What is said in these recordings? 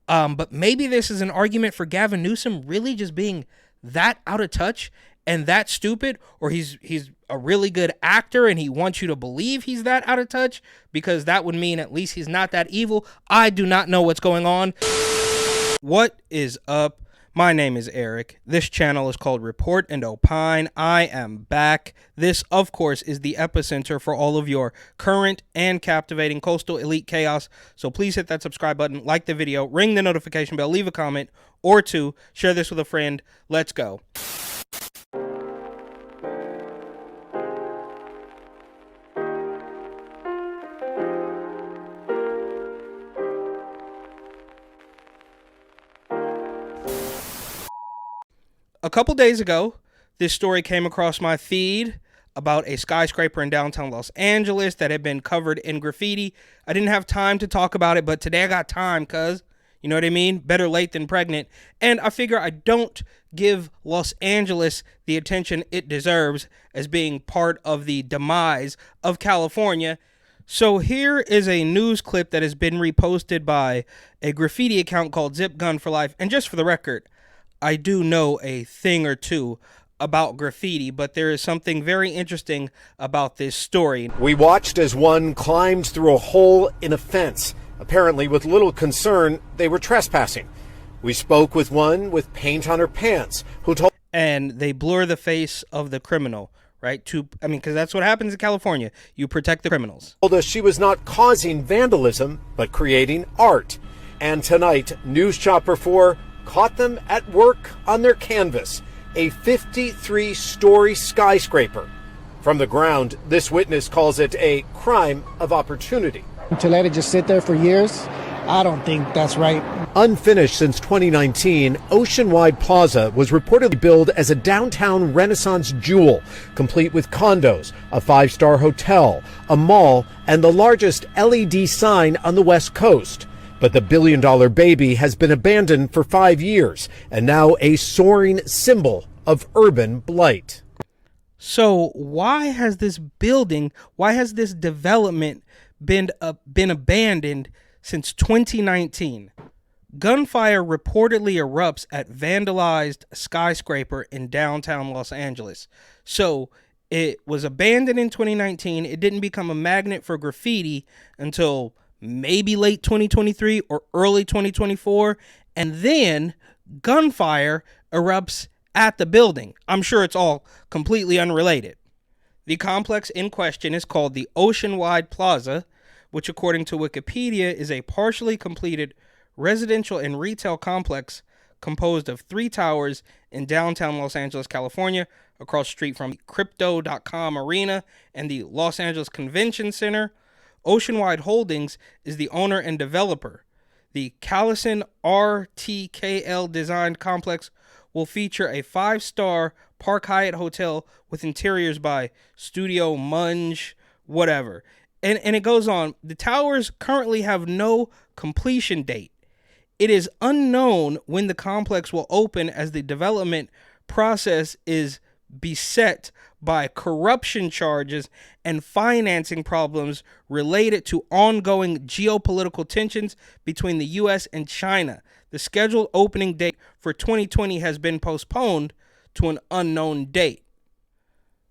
But maybe this is an argument for Gavin Newsom really just being that out of touch and that stupid, or he's a really good actor and he wants you to believe he's that out of touch, because that would mean at least he's not that evil. I do not know what's going on. What is up? My name is Eric. This channel is called Report and Opine. I am back. This, of course, is the epicenter for all of your current and captivating coastal elite chaos. So please hit that subscribe button, like the video, ring the notification bell, leave a comment or two, share this with a friend. Let's go. A couple days ago, this story came across my feed about a skyscraper in downtown Los Angeles that had been covered in graffiti. I didn't have time to talk about it, but today I got time, cuz, you know what I mean? Better late than pregnant. And I figure I don't give Los Angeles the attention it deserves as being part of the demise of California. So here is a news clip that has been reposted by a graffiti account called Zip Gun for Life. And just for the record, I do know a thing or two about graffiti, but there is something very interesting about this story. We watched as one climbed through a hole in a fence. Apparently, with little concern, they were trespassing. We spoke with one with paint on her pants who told... And they blur the face of the criminal, right? Because that's what happens in California. You protect the criminals. Told us she was not causing vandalism, but creating art. And tonight, News Chopper 4 caught them at work on their canvas, a 53-story skyscraper. From the ground, this witness calls it a crime of opportunity. To let it just sit there for years, I don't think that's right. Unfinished since 2019, Oceanwide Plaza was reportedly billed as a downtown Renaissance jewel, complete with condos, a five-star hotel, a mall, and the largest LED sign on the West Coast. But the billion-dollar baby has been abandoned for 5 years and now a soaring symbol of urban blight. So why has this development been abandoned since 2019? Gunfire reportedly erupts at vandalized skyscraper in downtown Los Angeles. So it was abandoned in 2019. It didn't become a magnet for graffiti until maybe late 2023 or early 2024, and then gunfire erupts at the building. I'm sure it's all completely unrelated. The complex in question is called the Oceanwide Plaza, which according to Wikipedia is a partially completed residential and retail complex composed of 3 towers in downtown Los Angeles, California, across the street from Crypto.com Arena and the Los Angeles Convention Center. Oceanwide Holdings is the owner and developer. The Callison RTKL designed complex will feature a 5-star Park Hyatt hotel with interiors by Studio Munge, whatever. And it goes on. The towers currently have no completion date. It is unknown when the complex will open, as the development process is beset by corruption charges and financing problems related to ongoing geopolitical tensions between the U.S. and China. The scheduled opening date for 2020 has been postponed to an unknown date.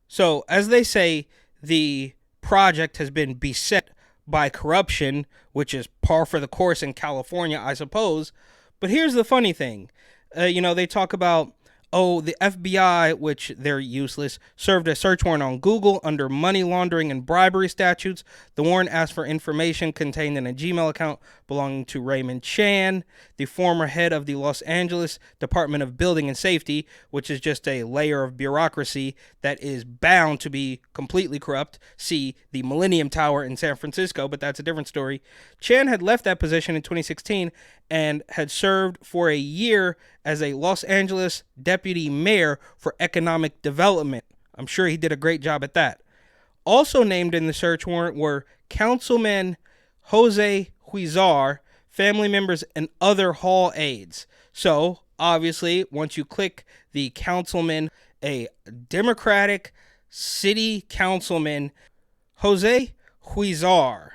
So, as they say, the project has been beset by corruption, which is par for the course in California, I suppose. But here's the funny thing. They talk about, the FBI, which they're useless, served a search warrant on Google under money laundering and bribery statutes. The warrant asked for information contained in a Gmail account belonging to Raymond Chan, the former head of the Los Angeles Department of Building and Safety, which is just a layer of bureaucracy that is bound to be completely corrupt. See the Millennium Tower in San Francisco, but that's a different story. Chan had left that position in 2016 and had served for a year as a Los Angeles deputy mayor for economic development. I'm sure he did a great job at that. Also named in the search warrant were Councilman Jose Huizar, family members, and other hall aides. So, obviously, once you click the councilman, a Democratic city councilman, Jose Huizar,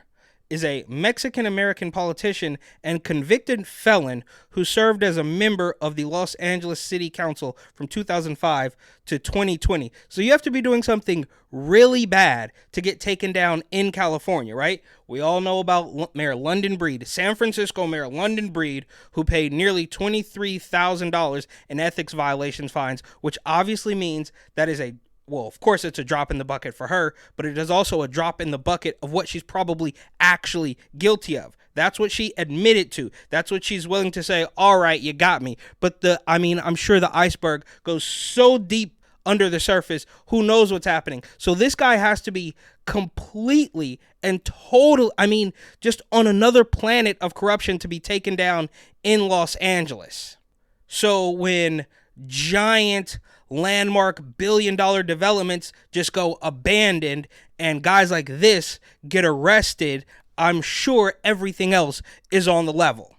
is a Mexican-American politician and convicted felon who served as a member of the Los Angeles City Council from 2005 to 2020. So you have to be doing something really bad to get taken down in California, right? We all know about Mayor London Breed, San Francisco Mayor London Breed, who paid nearly $23,000 in ethics violations fines, which obviously means that is well, of course it's a drop in the bucket for her, but it is also a drop in the bucket of what she's probably actually guilty of. That's what she admitted to. That's what she's willing to say, all right, you got me. But I'm sure the iceberg goes so deep under the surface, who knows what's happening. So this guy has to be completely and totally, just on another planet of corruption to be taken down in Los Angeles. So when giant landmark billion-dollar developments just go abandoned and guys like this get arrested, I'm sure everything else is on the level.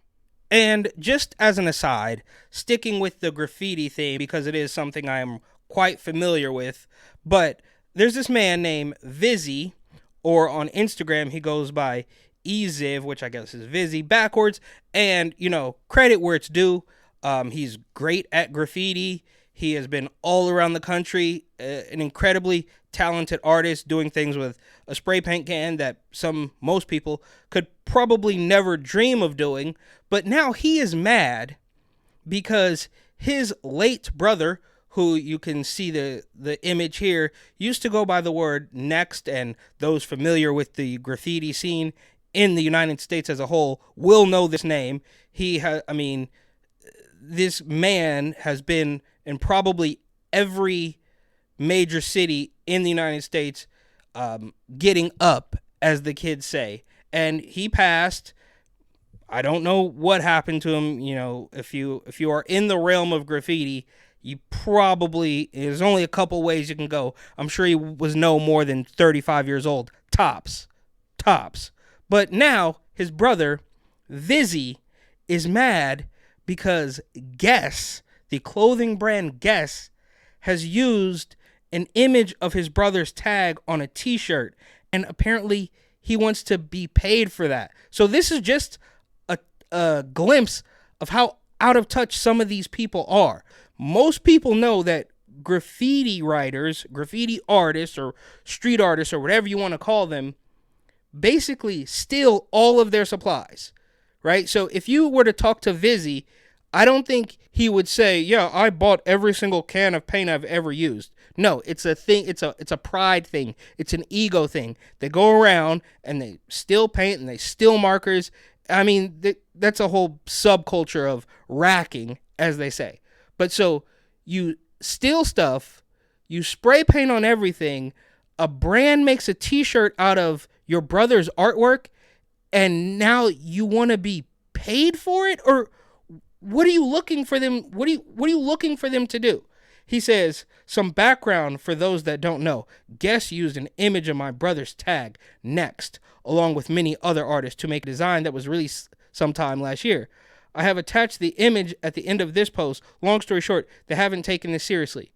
And just as an aside, sticking with the graffiti thing because it is something I am quite familiar with, but there's this man named Vizzy, or on Instagram he goes by Eziv, which I guess is Vizzy backwards, and credit where it's due. He's great at graffiti. He has been all around the country, an incredibly talented artist doing things with a spray paint can that most people could probably never dream of doing. But now he is mad because his late brother, who you can see the image here, used to go by the word Next, and those familiar with the graffiti scene in the United States as a whole will know this name. This man has been in probably every major city in the United States, getting up, as the kids say. And he passed. I don't know what happened to him. If you are in the realm of graffiti, there's only a couple ways you can go. I'm sure he was no more than 35 years old. Tops. But now his brother, Vizzy, is mad because Guess, the clothing brand Guess, has used an image of his brother's tag on a t-shirt, and apparently he wants to be paid for that. So this is just a glimpse of how out of touch some of these people are. Most people know that graffiti writers, graffiti artists, or street artists, or whatever you want to call them, basically steal all of their supplies, right? So if you were to talk to Vizzy, I don't think he would say, yeah, I bought every single can of paint I've ever used. No, it's a thing. It's a pride thing. It's an ego thing. They go around and they steal paint and they steal markers. That's a whole subculture of racking, as they say. But so you steal stuff, you spray paint on everything, a brand makes a t-shirt out of your brother's artwork, and now you want to be paid for it? Or what are you looking for them? What are you looking for them to do? He says, some background for those that don't know. Guess used an image of my brother's tag, Next, along with many other artists to make a design that was released sometime last year. I have attached the image at the end of this post. Long story short, they haven't taken this seriously.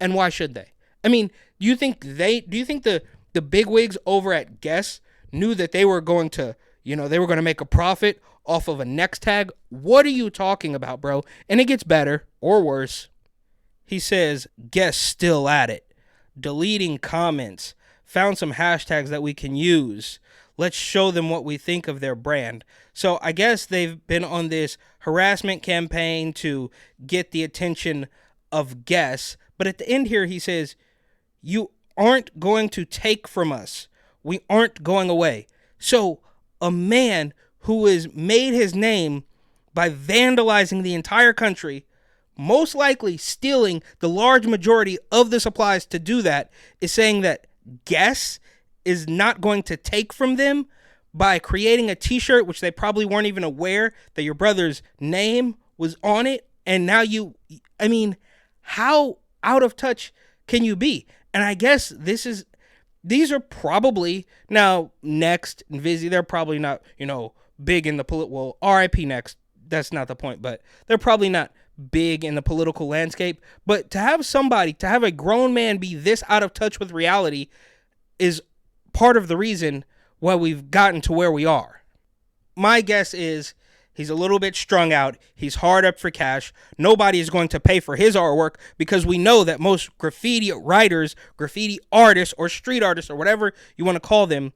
And why should they? Do you think the bigwigs over at Guess knew that they were going to, make a profit off of a Next tag? What are you talking about, bro? And it gets better or worse. He says, Guess still at it. Deleting comments. Found some hashtags that we can use. Let's show them what we think of their brand. So I guess they've been on this harassment campaign to get the attention of Guess. But at the end here, he says, you aren't going to take from us. We aren't going away. So a man who has made his name by vandalizing the entire country, most likely stealing the large majority of the supplies to do that, is saying that Guess is not going to take from them by creating a t-shirt, which they probably weren't even aware that your brother's name was on it. And now how out of touch can you be? And I guess these are probably, now Next and Vizzy, they're probably not, big in the well, RIP Next, that's not the point, but they're probably not big in the political landscape. But to have a grown man be this out of touch with reality is part of the reason why we've gotten to where we are. My guess is he's a little bit strung out. He's hard up for cash. Nobody is going to pay for his artwork because we know that most graffiti writers, graffiti artists, or street artists, or whatever you want to call them,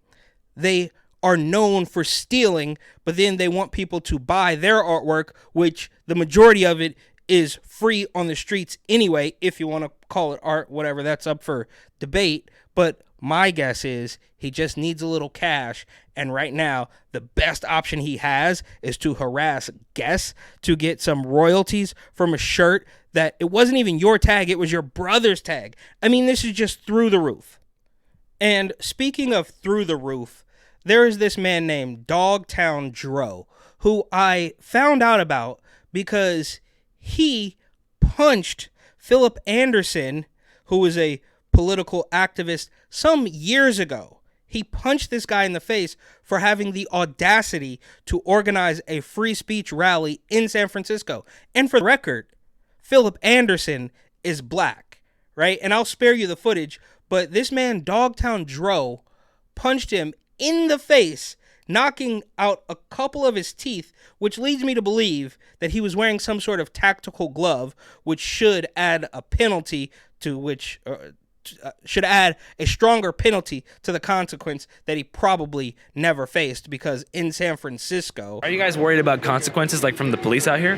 they are known for stealing, but then they want people to buy their artwork, which the majority of it is free on the streets anyway, if you want to call it art, whatever, that's up for debate. But my guess is he just needs a little cash, and right now the best option he has is to harass guests to get some royalties from a shirt that it wasn't even your tag, it was your brother's tag. I mean, this is just through the roof. And speaking of through the roof, there is this man named Dogtown Dro, who I found out about because he punched Philip Anderson, who was a political activist, some years ago. He punched this guy in the face for having the audacity to organize a free speech rally in San Francisco. And for the record, Philip Anderson is black, right? And I'll spare you the footage, but this man, Dogtown Dro, punched him in the face, knocking out a couple of his teeth, which leads me to believe that he was wearing some sort of tactical glove, which should add a penalty to which... should add a stronger penalty to the consequence that he probably never faced, because in San Francisco... Are you guys worried about consequences like from the police out here?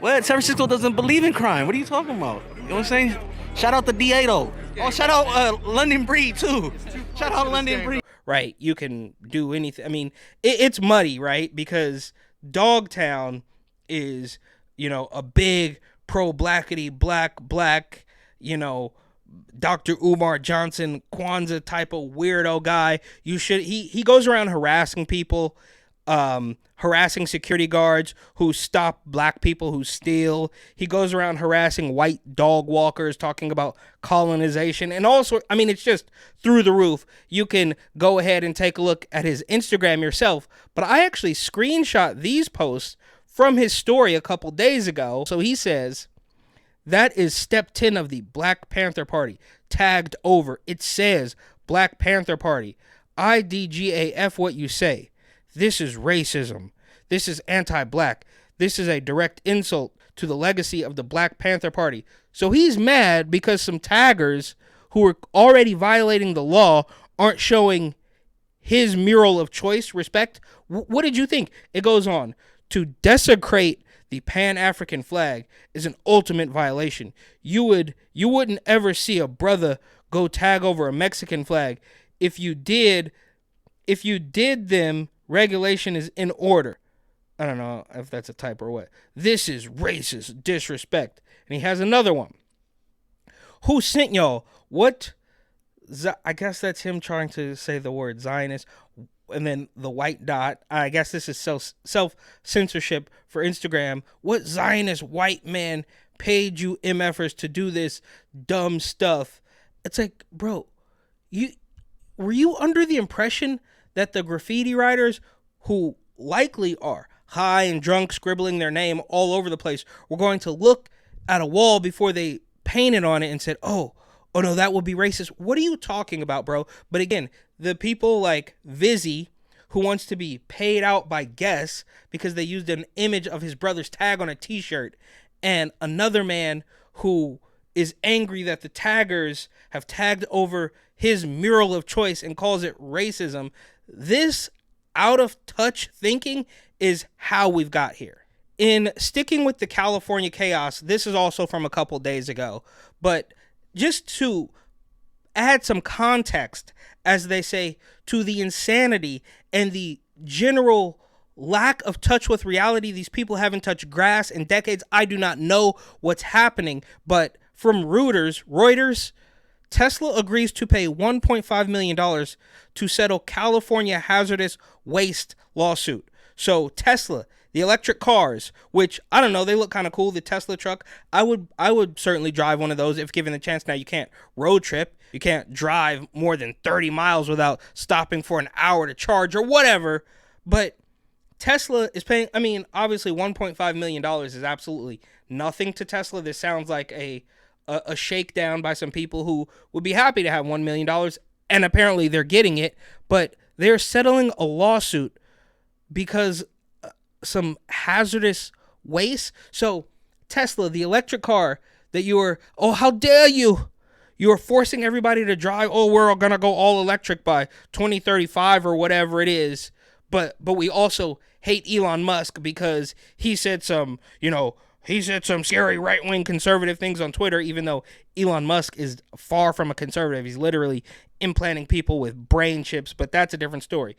What? San Francisco doesn't believe in crime. What are you talking about? You know what I'm saying? Shout out the DA though. Oh, shout out London Breed too. Shout out London Breed. Right, you can do anything. I mean, it's muddy, right? Because Dogtown is, a big pro-blackity, black, Dr. Umar Johnson, Kwanzaa type of weirdo guy. He goes around harassing people, harassing security guards who stop black people who steal. He goes around harassing white dog walkers, talking about colonization and also, it's just through the roof. You can go ahead and take a look at his Instagram yourself, but I actually screenshot these posts from his story a couple days ago. So he says, that is step 10 of the Black Panther Party. Tagged over. It says Black Panther Party. IDGAF what you say. This is racism. This is anti-black. This is a direct insult to the legacy of the Black Panther Party. So he's mad because some taggers who are already violating the law aren't showing his mural of choice respect. What did you think? It goes on. To desecrate the Pan-African flag is an ultimate violation. You wouldn't ever see a brother go tag over a Mexican flag. If you did them, regulation is in order. I don't know if that's a type or what. This is racist disrespect. And he has another one. Who sent y'all? What? I guess that's him trying to say the word Zionist. And then the white dot. I guess this is self-censorship for Instagram. What Zionist white man paid you MFers to do this dumb stuff? It's like, bro, were you under the impression that the graffiti writers, who likely are high and drunk, scribbling their name all over the place, were going to look at a wall before they painted on it and said, oh no, that would be racist? What are you talking about, bro? But again, the people like Vizzy, who wants to be paid out by guests because they used an image of his brother's tag on a t-shirt, and another man who is angry that the taggers have tagged over his mural of choice and calls it racism. This out of touch thinking is how we've got here. In sticking with the California chaos, this is also from a couple days ago, but just to add some context, as they say, to the insanity and the general lack of touch with reality. These people haven't touched grass in decades. I do not know what's happening, but from Reuters, Tesla agrees to pay $1.5 million to settle California hazardous waste lawsuit. So Tesla, the electric cars, which, I don't know, they look kind of cool, the Tesla truck. I would certainly drive one of those if given the chance. Now, you can't road trip. You can't drive more than 30 miles without stopping for an hour to charge or whatever. But Tesla is paying, obviously $1.5 million is absolutely nothing to Tesla. This sounds like a shakedown by some people who would be happy to have $1 million, and apparently they're getting it. But They're settling a lawsuit because some hazardous waste. So Tesla, the electric car that how dare you? You're forcing everybody to drive. Oh, we're going to go all electric by 2035 or whatever it is. But we also hate Elon Musk because he said some scary right-wing conservative things on Twitter, even though Elon Musk is far from a conservative. He's literally implanting people with brain chips, but that's a different story.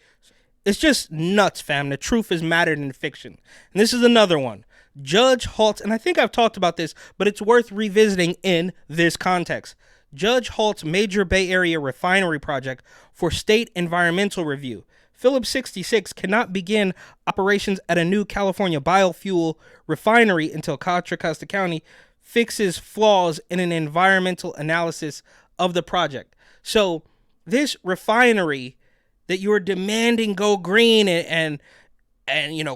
It's just nuts, fam. The truth is mattered in fiction. And this is another one. Judge halts, and I think I've talked about this, but it's worth revisiting in this context. Judge halts major Bay Area refinery project for state environmental review. Phillips 66 cannot begin operations at a new California biofuel refinery until Contra Costa County fixes flaws in an environmental analysis of the project. So this refinery that you're demanding go green and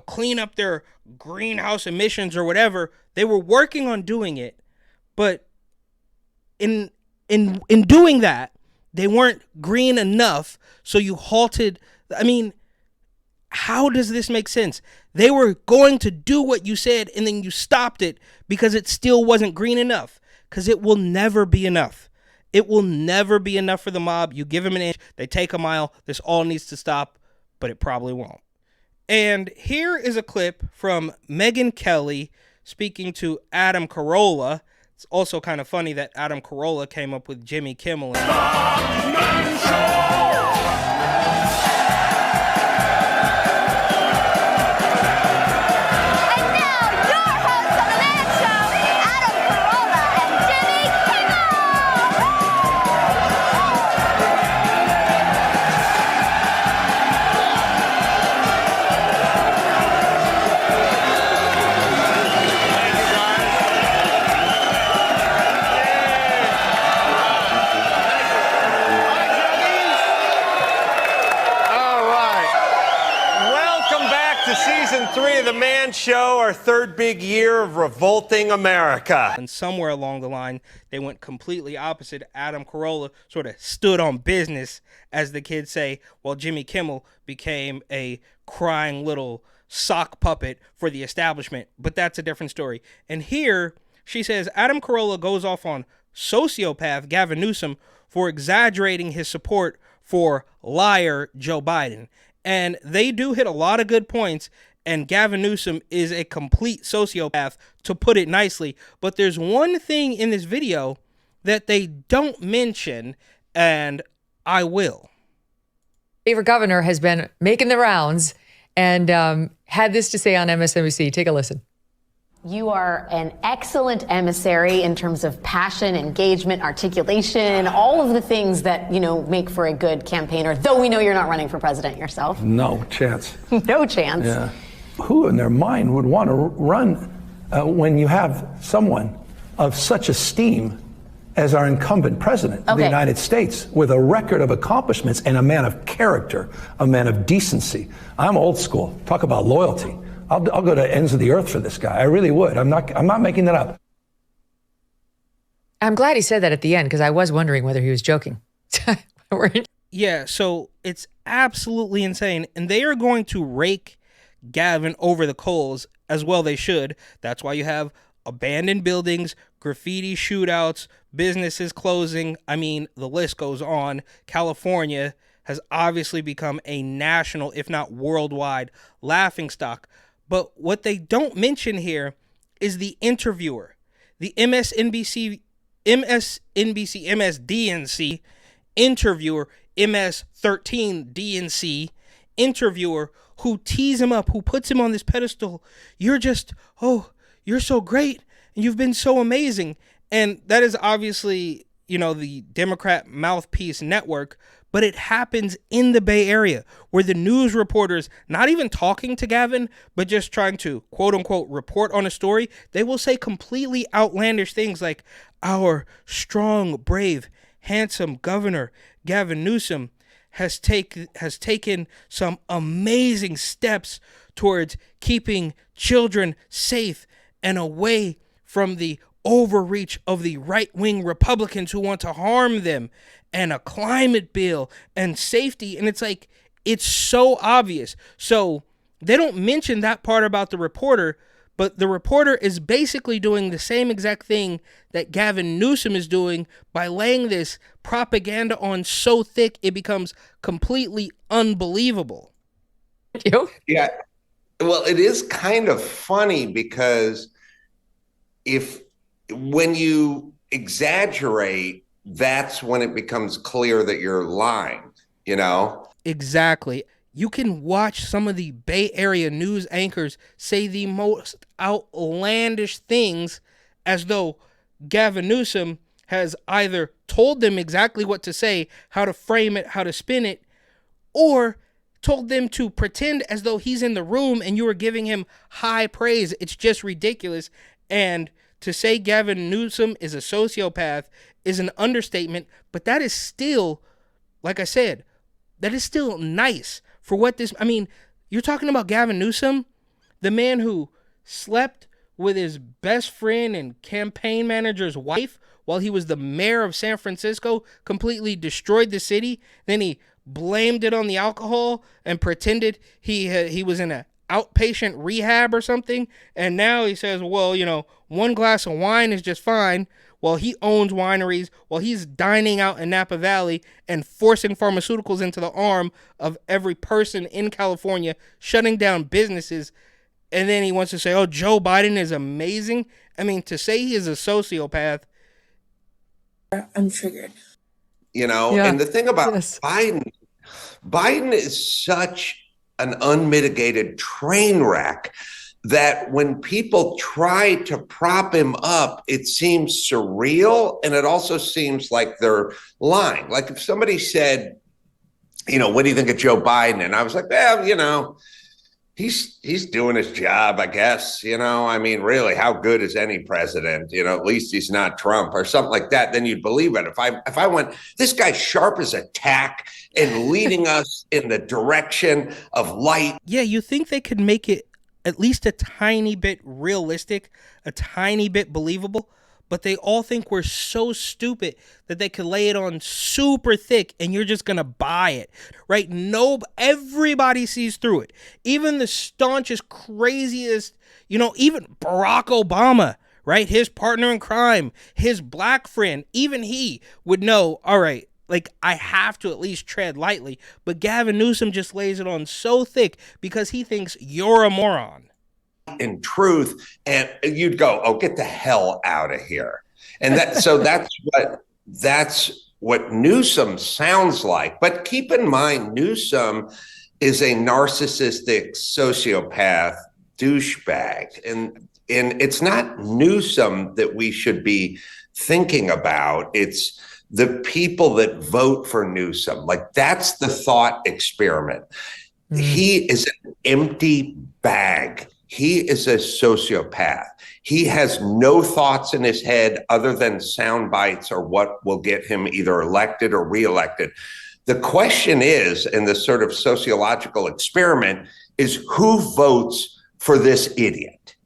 clean up their greenhouse emissions or whatever, they were working on doing it, but in doing that, they weren't green enough, so you halted. I mean, how does this make sense? They were going to do what you said, and then you stopped it because it still wasn't green enough, because it will never be enough. It will never be enough for the mob. You give them an inch, they take a mile. This all needs to stop, but it probably won't. And here is a clip from Megyn Kelly speaking to Adam Carolla. It's also kind of funny that Adam Carolla came up with Jimmy Kimmel. Season 3 of The Man Show, our third big year of revolting America. And somewhere along the line, they went completely opposite. Adam Carolla sort of stood on business, as the kids say, while Jimmy Kimmel became a crying little sock puppet for the establishment. But that's a different story. And here, she says, Adam Carolla goes off on sociopath Gavin Newsom for exaggerating his support for liar Joe Biden. And they do hit a lot of good points, and Gavin Newsom is a complete sociopath, to put it nicely. But there's one thing in this video that they don't mention, and I will. Favorite governor has been making the rounds and had this to say on MSNBC. Take a listen. You are an excellent emissary in terms of passion, engagement, articulation, all of the things that, make for a good campaigner, though we know you're not running for president yourself. No chance. No chance. Yeah. Who in their mind would want to run when you have someone of such esteem as our incumbent president of the United States, with a record of accomplishments and a man of character, a man of decency? I'm old school. Talk about loyalty. I'll go to ends of the earth for this guy. I really would. I'm not making that up. I'm glad he said that at the end, because I was wondering whether he was joking. Yeah, so it's absolutely insane. And they are going to rake Gavin over the coals, as well they should. That's why you have abandoned buildings, graffiti shootouts, businesses closing. I mean, the list goes on. California has obviously become a national, if not worldwide, laughingstock. But what they don't mention here is the interviewer, the MSDNC interviewer, MS-13DNC interviewer, who tees him up, who puts him on this pedestal. You're so great, and you've been so amazing. And that is obviously, the Democrat mouthpiece network, but it happens in the Bay Area, where the news reporters, not even talking to Gavin, but just trying to, quote unquote, report on a story, they will say completely outlandish things like, our strong, brave, handsome governor, Gavin Newsom, has taken some amazing steps towards keeping children safe and away from the overreach of the right-wing Republicans who want to harm them, and a climate bill and safety. And it's like, It's so obvious. So they don't mention that part about the reporter, but the reporter is basically doing the same exact thing that Gavin Newsom is doing by laying this propaganda on so thick it becomes completely unbelievable. Yeah. Well, it is kind of funny because when you exaggerate, that's when it becomes clear that you're lying, you know? Exactly. You can watch some of the Bay Area news anchors say the most outlandish things as though Gavin Newsom has either told them exactly what to say, how to frame it, how to spin it, or told them to pretend as though he's in the room and you are giving him high praise. It's just ridiculous. And to say Gavin Newsom is a sociopath is an understatement, but that is still, like I said, that is still nice for what this, I mean, you're talking about Gavin Newsom, the man who slept with his best friend and campaign manager's wife while he was the mayor of San Francisco, completely destroyed the city. Then he blamed it on the alcohol and pretended he was in an outpatient rehab or something. And now he says, well, you know, one glass of wine is just fine. While he owns wineries, while he's dining out in Napa Valley and forcing pharmaceuticals into the arm of every person in California, shutting down businesses. And then he wants to say, oh, Joe Biden is amazing. I mean, to say he is a sociopath. I'm triggered. You know, and the thing about Biden is such an unmitigated train wreck that when people try to prop him up, it seems surreal. And it also seems like they're lying. Like if somebody said, you know, what do you think of Joe Biden? And I was like, well, you know, he's doing his job, I guess. You know, I mean, really, how good is any president? You know, at least he's not Trump or something like that. Then you'd believe it. If I went, this guy's sharp as a tack and leading us in the direction of light. Yeah, you think they could make it at least a tiny bit realistic, a tiny bit believable, but they all think we're so stupid that they could lay it on super thick and you're just gonna buy it, right? Everybody sees through it. Even the staunchest, craziest, you know, even Barack Obama, right? His partner in crime, his black friend, even he would know, all right, like, I have to at least tread lightly. But Gavin Newsom just lays it on so thick because he thinks you're a moron. In truth, and you'd go, oh, get the hell out of here. And that's what Newsom sounds like. But keep in mind, Newsom is a narcissistic sociopath douchebag. And it's not Newsom that we should be thinking about. It's the people that vote for Newsom. Like, that's the thought experiment. He is an empty bag. He is a sociopath. He has no thoughts in his head other than sound bites or what will get him either elected or reelected. The question is, in this sort of sociological experiment, is who votes for this idiot?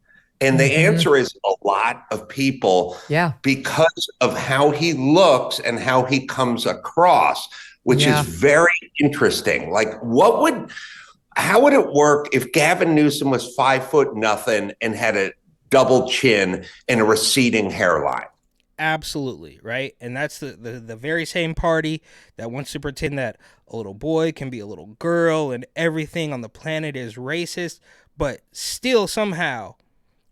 And the answer is a lot of people, because of how he looks and how he comes across, which is very interesting. Like, how would it work if Gavin Newsom was 5'0" and had a double chin and a receding hairline? Absolutely, right? And that's the very same party that wants to pretend that a little boy can be a little girl and everything on the planet is racist, but still somehow,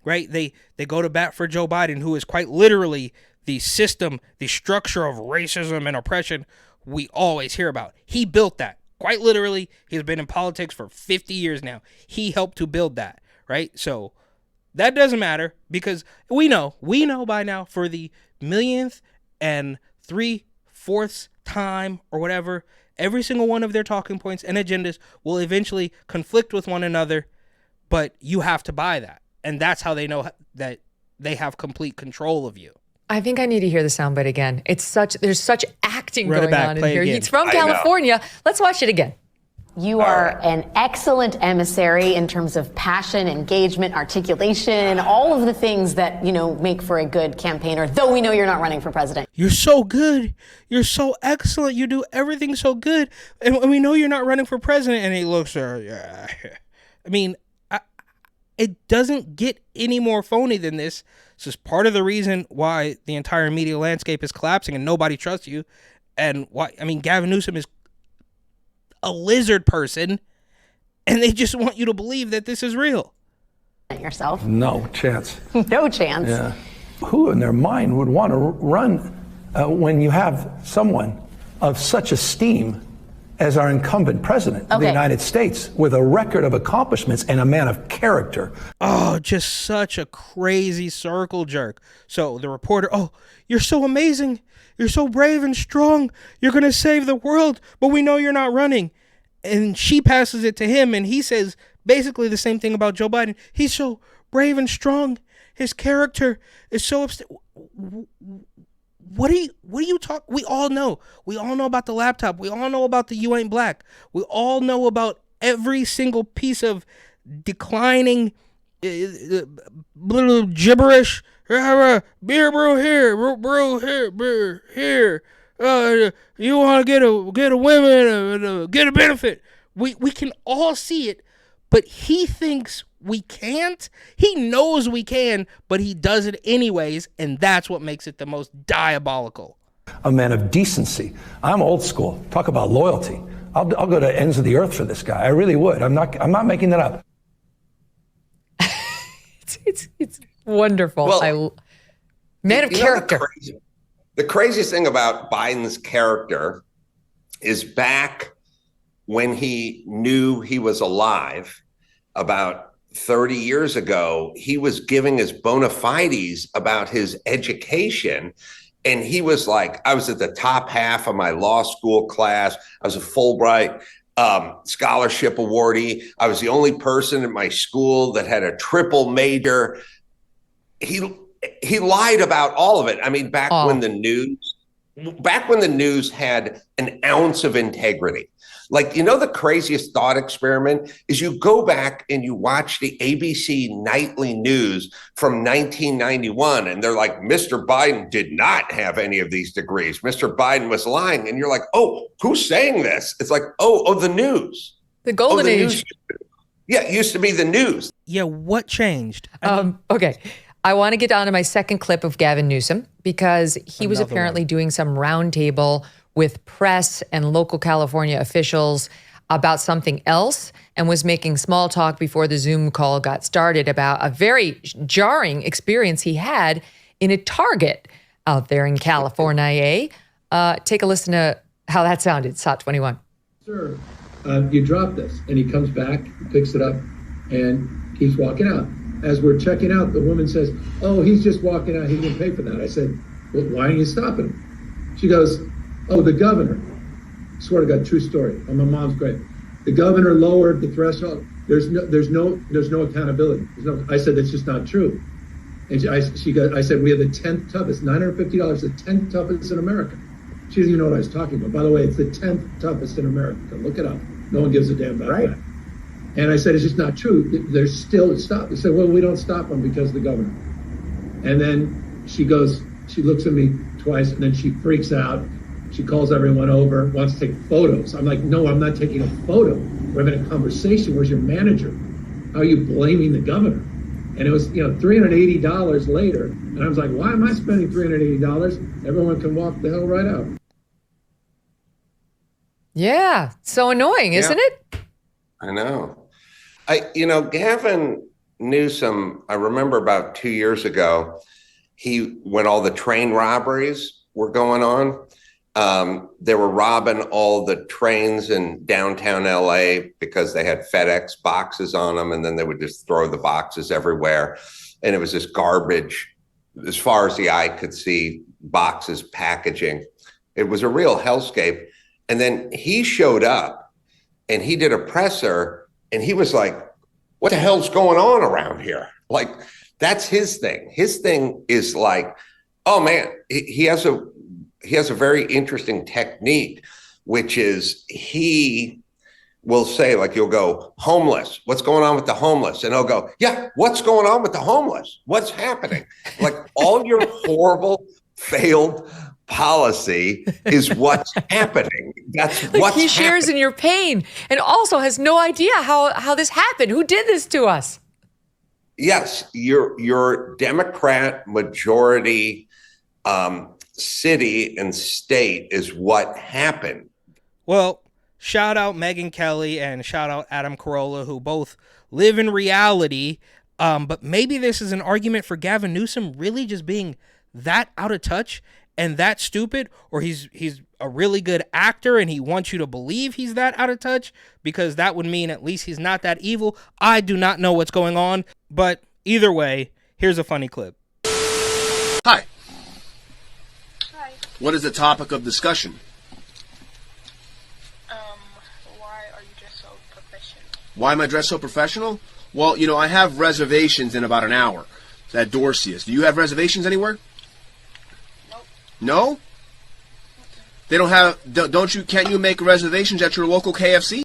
right, they go to bat for Joe Biden, who is quite literally the system, the structure of racism and oppression we always hear about. He built that. Quite literally, he's been in politics for 50 years now. He helped to build that, right? So that doesn't matter because we know by now for the millionth and 3/4 time or whatever, every single one of their talking points and agendas will eventually conflict with one another, but you have to buy that. And that's how they know that they have complete control of you. I think I need to hear the soundbite again. There's such acting Run it going back, on in play here. again. He's from California. Let's watch it again. You are an excellent emissary in terms of passion, engagement, articulation, all of the things that, make for a good campaigner, though we know you're not running for president. You're so good. You're so excellent. You do everything so good. And we know you're not running for president. And he looks at her. Yeah. I mean, it doesn't get any more phony than this. This is part of the reason why the entire media landscape is collapsing and nobody trusts you. And why, Gavin Newsom is a lizard person, and they just want you to believe that this is real. Yourself? No chance. No chance. Yeah. Who in their mind would want to run when you have someone of such esteem as our incumbent president of the United States, with a record of accomplishments and a man of character? Oh, just such a crazy circle jerk. So the reporter, oh, you're so amazing. You're so brave and strong. You're going to save the world, but we know you're not running. And she passes it to him, and he says basically the same thing about Joe Biden. He's so brave and strong. His character is so What are you talk? We all know. We all know about the laptop. We all know about the "you ain't black." We all know about every single piece of declining little gibberish. Beer brew here, brew here, beer here. You want to get a women, get a benefit. We can all see it, but he thinks we can't. He knows we can, but he does it anyways, and that's what makes it the most diabolical. A man of decency. I'm old school. Talk about loyalty. I'll go to ends of the earth for this guy. I really would. I'm not making that up. It's wonderful. Well, man of character. The craziest thing about Biden's character is back when he knew he was alive, about 30 years ago, he was giving his bona fides about his education. And he was like, I was at the top half of my law school class. I was a Fulbright scholarship awardee. I was the only person in my school that had a triple major. He lied about all of it. Back when the news had an ounce of integrity. Like, the craziest thought experiment is you go back and you watch the ABC nightly news from 1991, and they're like, Mr. Biden did not have any of these degrees. Mr. Biden was lying. And you're like, oh, who's saying this? It's like, oh, the news. The golden age. It used to be the news. Yeah, what changed? Okay. I want to get on to my second clip of Gavin Newsom, because he was apparently doing some roundtable with press and local California officials about something else, and was making small talk before the Zoom call got started about a very jarring experience he had in a Target out there in California. Take a listen to how that sounded. It's Hot 21. Sir, you dropped this. And he comes back, picks it up, and keeps walking out. As we're checking out, the woman says, oh, he's just walking out. He didn't pay for that. I said, well, why are you stopping him? She goes, oh, the governor. I swear to God, true story. Oh, my mom's great. The governor lowered the threshold. There's no accountability. I said, that's just not true. And I said, we have the 10th toughest, $950, the 10th toughest in America. She doesn't even know what I was talking about. By the way, it's the 10th toughest in America. Look it up. No one gives a damn about that. And I said, it's just not true. There's still a stop. They said, well, we don't stop them because of the governor. And then she looks at me twice, and then she freaks out. She calls everyone over, wants to take photos. I'm like, no, I'm not taking a photo. We're having a conversation. Where's your manager? How are you blaming the governor? And it was, $380 later. And I was like, why am I spending $380? Everyone can walk the hell right out. Yeah, so annoying, isn't it? I know. Gavin Newsom, I remember about 2 years ago, when all the train robberies were going on, they were robbing all the trains in downtown LA because they had FedEx boxes on them, and then they would just throw the boxes everywhere. And it was just garbage, as far as the eye could see, boxes, packaging. It was a real hellscape. And then he showed up and he did a presser, and he was like, what the hell's going on around here? Like, that's his thing. His thing is like, oh man, he has a very interesting technique, which is he will say, like, you'll go, homeless, what's going on with the homeless? And he'll go, yeah, what's going on with the homeless? What's happening? Like, all your horrible, failed policy is what's happening. That's what's he shares in your pain and also has no idea how this happened. Who did this to us? Yes, your Democrat majority city and state is what happened. Well, shout out Megyn Kelly and shout out Adam Carolla, who both live in reality. But maybe this is an argument for Gavin Newsom really just being that out of touch and that stupid, or he's a really good actor and he wants you to believe he's that out of touch, because that would mean at least he's not that evil. I do not know what's going on, but either way, here's a funny clip. Hi. Hi. What is the topic of discussion? Why are you dressed so professional? Why am I dressed so professional? Well, you know, I have reservations in about an hour at Dorsey's. Do you have reservations anywhere? Nope. No? They don't have, don't you, can't you make reservations at your local KFC?